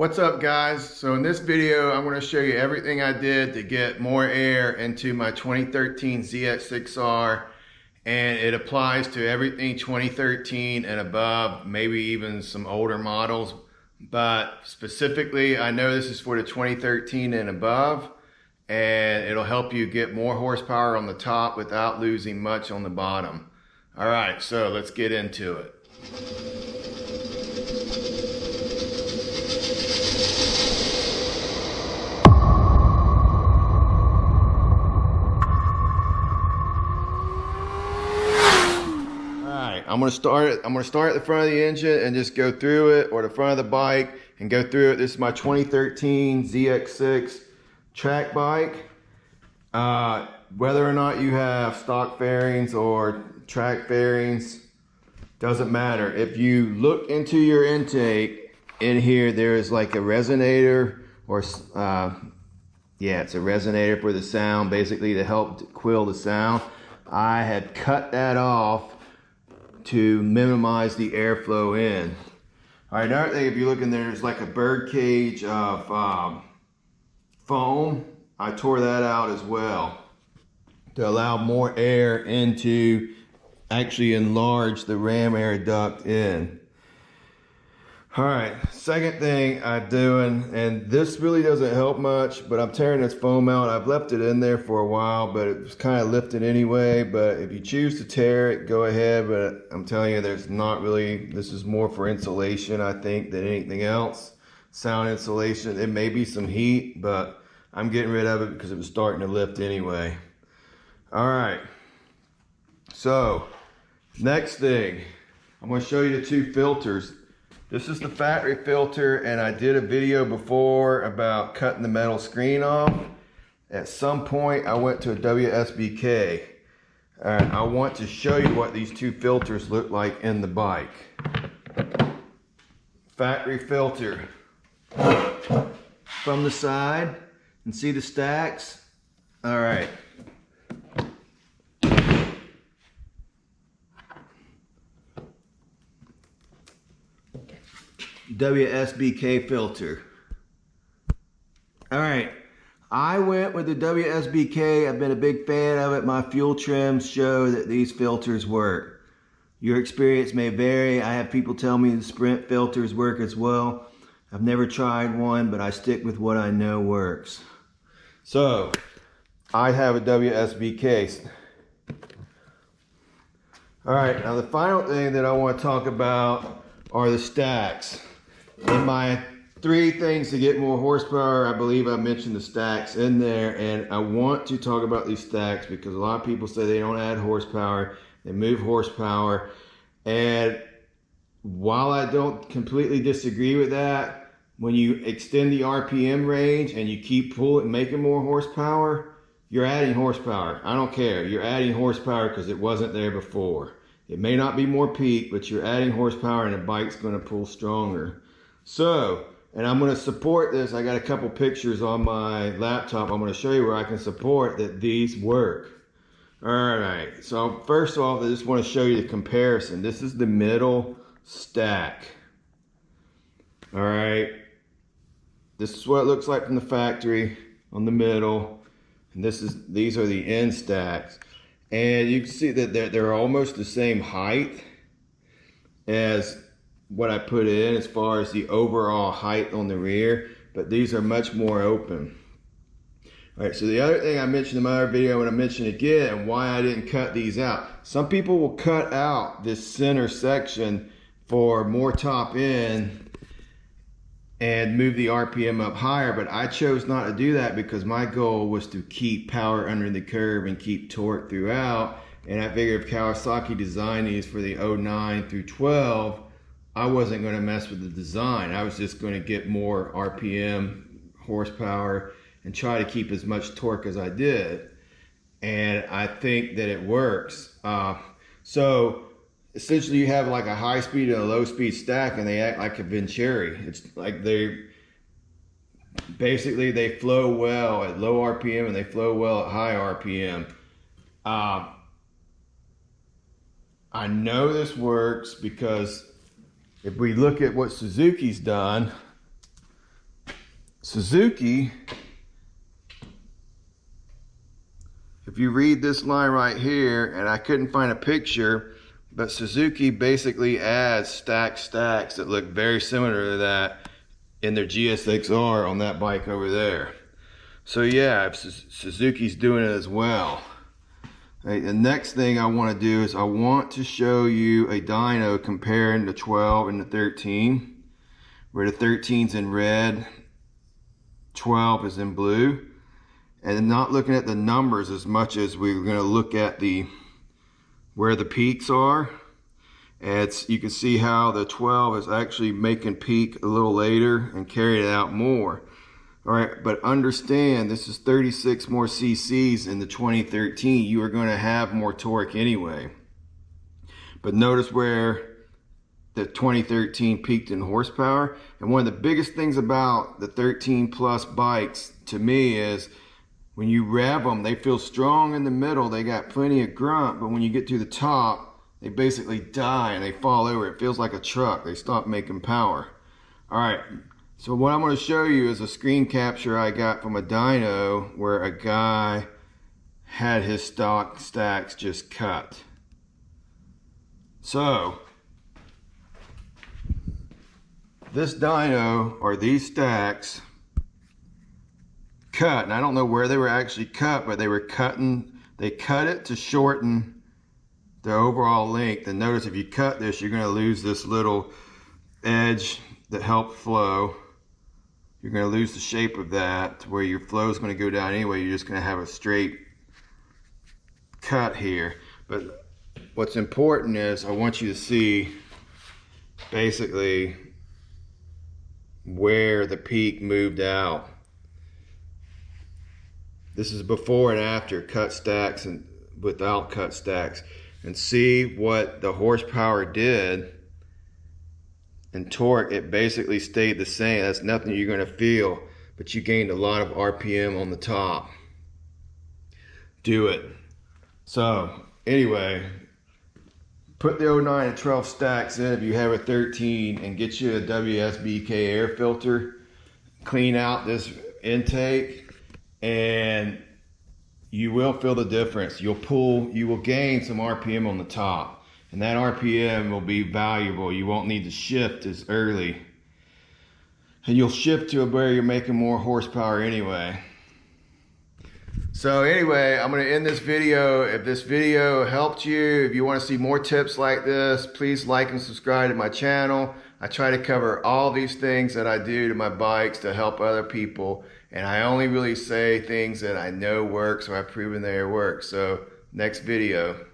What's up, guys? So in this video I'm going to show you everything I did to get more air into my 2013 ZX6R, and it applies to everything 2013 and above, maybe even some older models, but specifically I know this is for the 2013 and above, and it'll help you get more horsepower on the top without losing much on the bottom. Alright, so let's get into it. I'm gonna start at the front of the engine and just go through it, or the front of the bike and go through it. This is my 2013 ZX6 track bike. Whether or not you have stock fairings or track fairings, doesn't matter. If you look into your intake in here, there is like a resonator, or yeah, it's a resonator for the sound, basically to help quill the sound. I had cut that off to minimize the airflow in. All right, another thing, if you look in there, there's like a bird cage of foam. I tore that out as well to allow more air into, actually enlarge the ram air duct in. All right, second thing I'm doing, and this really doesn't help much, but I'm tearing this foam out. I've left it in there for a while, but it was kind of lifted anyway. But if you choose to tear it, go ahead. But I'm telling you, there's not really, this is more for insulation, I think, than anything else. Sound insulation. It may be some heat, but I'm getting rid of it because it was starting to lift anyway. All right, so next thing, I'm going to show you the two filters. This is the factory filter, and I did a video before about cutting the metal screen off. At some point I went to a WSBK. I want to show you what these two filters look like in the bike. Factory filter from the side, and see the stacks? All right. WSBK filter. All right, I went with the WSBK. I've been a big fan of it. My fuel trims show that these filters work. Your experience may vary. I have people tell me the Sprint filters work as well. I've never tried one, but I stick with what I know works. So I have a WSBK. All right, now the final thing that I want to talk about are the stacks. In my 3 things to get more horsepower, I believe I mentioned the stacks in there, and I want to talk about these stacks because a lot of people say they don't add horsepower, they move horsepower, and while I don't completely disagree with that, when you extend the RPM range and you keep pulling, making more horsepower, you're adding horsepower. I don't care, you're adding horsepower because it wasn't there before. It may not be more peak, but you're adding horsepower and the bike's going to pull stronger. So, and I'm going to support this. I got a couple pictures on my laptop. I'm going to show you where I can support that these work. All right, so first off, I just want to show you the comparison. This is the middle stack. All right, this is what it looks like from the factory on the middle, and these are the end stacks. And you can see that they're almost the same height as what I put in as far as the overall height on the rear, but these are much more open. All right, so the other thing I mentioned in my other video, I want to mention again why I didn't cut these out. Some people will cut out this center section for more top end and move the RPM up higher, but I chose not to do that because my goal was to keep power under the curve and keep torque throughout. And I figured if Kawasaki designed these for the 09 through 12, I wasn't going to mess with the design. I was just going to get more RPM, horsepower, and try to keep as much torque as I did. And I think that it works. So essentially you have like a high speed and a low speed stack, and they act like a Venturi. It's like they flow well at low RPM and they flow well at high RPM. I know this works because if we look at what Suzuki's done, Suzuki, if you read this line right here, and I couldn't find a picture, but Suzuki basically adds stacks that look very similar to that in their GSX-R on that bike over there. So yeah, Suzuki's doing it as well. Right, the next thing I want to do is I want to show you a dyno comparing the 12 and the 13, where the 13's in red, 12 is in blue, and not looking at the numbers as much as we're going to look at the where the peaks are. And you can see how the 12 is actually making peak a little later and carrying it out more. All right, but understand this is 36 more cc's in the 2013. You are going to have more torque anyway. But notice where the 2013 peaked in horsepower. And one of the biggest things about the 13 plus bikes to me is when you rev them, they feel strong in the middle. They got plenty of grunt, but when you get to the top, they basically die and they fall over. It feels like a truck. They stop making power. All right. So what I'm going to show you is a screen capture I got from a dyno where a guy had his stock stacks just cut. So this dyno, or these stacks, cut, and I don't know where they were actually cut, but they were cutting, they cut it to shorten the overall length. And notice if you cut this, you're going to lose this little edge that helped flow. You're going to lose the shape of that to where your flow is going to go down anyway. You're just going to have a straight cut here. But what's important is I want you to see basically where the peak moved out. This is before and after cut stacks and without cut stacks. And see what the horsepower did. And torque, it basically stayed the same. That's nothing you're going to feel, but you gained a lot of RPM on the top. Do it. So anyway, put the 09 and 12 stacks in if you have a 13 and get you a WSBK air filter. Clean out this intake and you will feel the difference. You will gain some RPM on the top. And that RPM will be valuable. You won't need to shift as early. And you'll shift to where you're making more horsepower anyway. So anyway, I'm going to end this video. If this video helped you, if you want to see more tips like this, please like and subscribe to my channel. I try to cover all these things that I do to my bikes to help other people. And I only really say things that I know work, so I've proven they work. So next video.